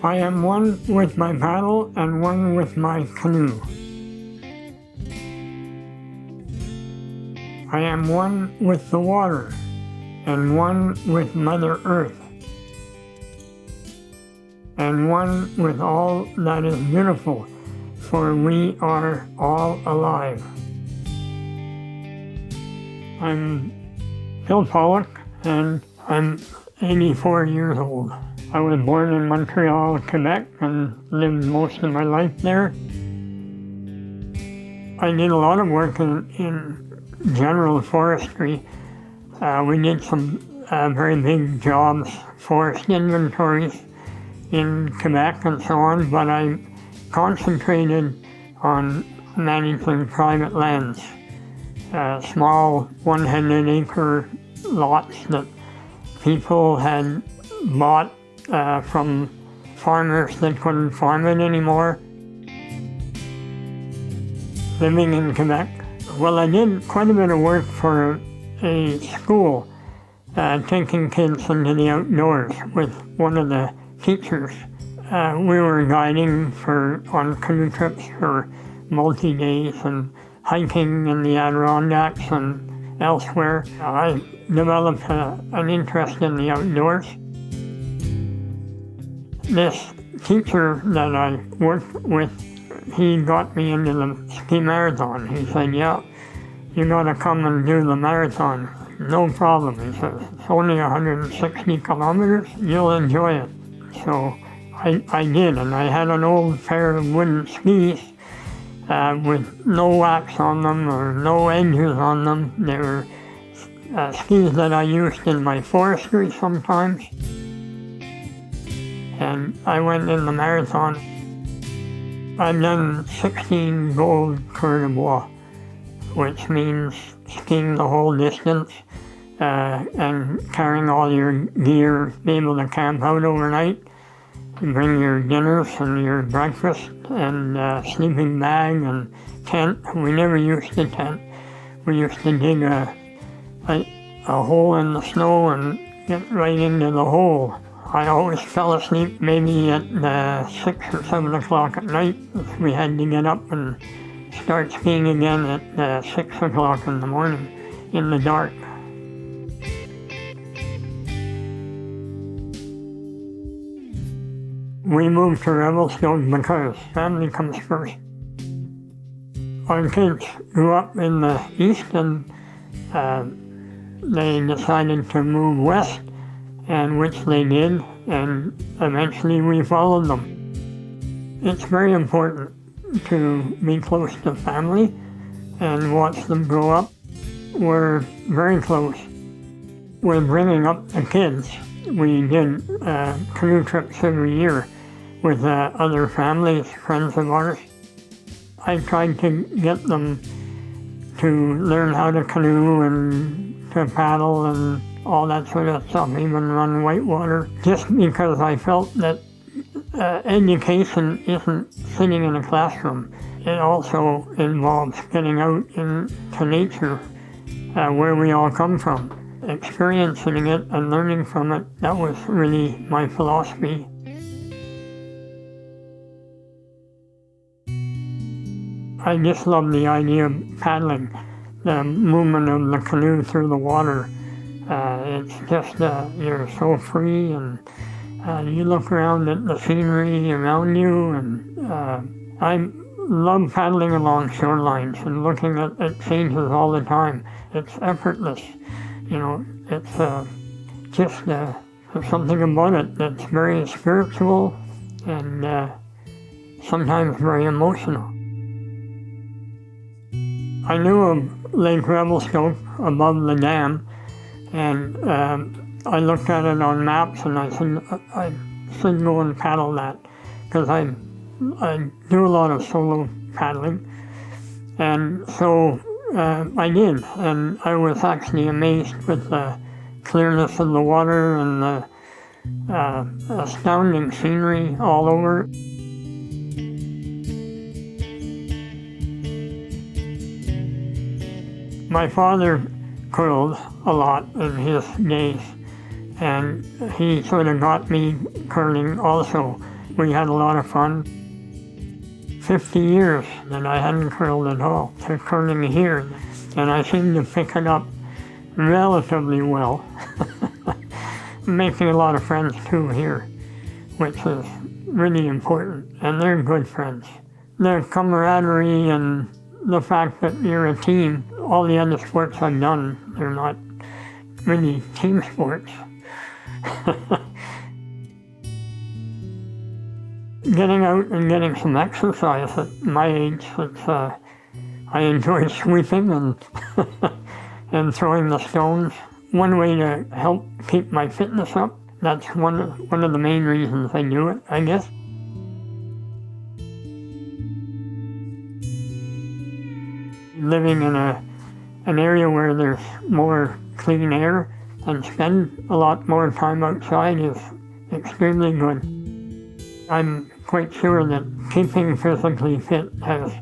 I am one with my paddle and one with my canoe. I am one with the water and one with Mother Earth, and one with all that is beautiful, for we are all alive. I'm Bill Pollock, and I'm 84 years old. I was born in Montreal, Quebec, and lived most of my life there. I did a lot of work in general forestry. We did some very big jobs, forest inventories in Quebec and so on, but I concentrated on managing private lands, small 100-acre lots that people had bought from farmers that couldn't farm it anymore. Living in Quebec, well, I did quite a bit of work for a school, taking kids into the outdoors with one of the teachers. We were guiding on canoe trips for multi-days and hiking in the Adirondacks and elsewhere. I developed an interest in the outdoors. This teacher that I worked with, he got me into the ski marathon. He said, "Yeah, you gotta come and do the marathon." No problem, he said. It's only 160 kilometers, you'll enjoy it. So I did, and I had an old pair of wooden skis with no wax on them or no edges on them. They were skis that I used in my forestry sometimes. And I went in the marathon. I've done 16 gold Coeur de Bois, which means skiing the whole distance and carrying all your gear, be able to camp out overnight, and bring your dinners and your breakfast and sleeping bag and tent. We never used a tent. We used to dig a hole in the snow and get right into the hole. I always fell asleep maybe at 6 or 7 o'clock at night. We had to get up and start skiing again at 6 o'clock in the morning in the dark. We moved to Revelstoke because family comes first. Our kids grew up in the east and they decided to move west, and which they did, and eventually we followed them. It's very important to be close to family and watch them grow up. We're very close. We're bringing up the kids. We did canoe trips every year with other families, friends of ours. I tried to get them to learn how to canoe and to paddle and all that sort of stuff, even run whitewater, just because I felt that education isn't sitting in a classroom. It also involves getting out into nature, where we all come from, experiencing it and learning from it. That was really my philosophy. I just love the idea of paddling, the movement of the canoe through the water. It's just, you're so free, and you look around at the scenery around you, and I love paddling along shorelines and looking at it changes all the time. It's effortless, you know, it's just there's something about it that's very spiritual and sometimes very emotional. I knew of Lake Revelstoke above the dam, and I looked at it on maps and I should go and paddle that, because I do a lot of solo paddling. And so I did, and I was actually amazed with the clearness of the water and the astounding scenery all over. My father curled a lot in his days, and he sort of got me curling also. We had a lot of fun. 50 years that I hadn't curled at all to curling here, and I seem to pick it up relatively well. Making a lot of friends too here, which is really important, and they're good friends. The camaraderie and the fact that you're a team, all the other sports I've done, they're not really team sports. Getting out and getting some exercise at my age, I enjoy sweeping and and throwing the stones. One way to help keep my fitness up, that's one of the main reasons I do it, I guess. Living in an area where there's more clean air and spend a lot more time outside is extremely good. I'm quite sure that keeping physically fit has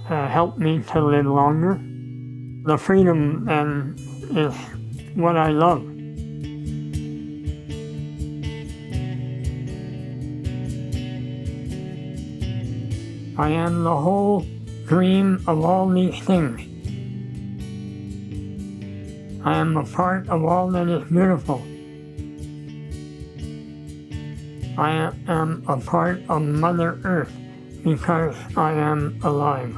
helped me to live longer. The freedom is what I love. I am the whole dream of all these things. I am a part of all that is beautiful. I am a part of Mother Earth because I am alive.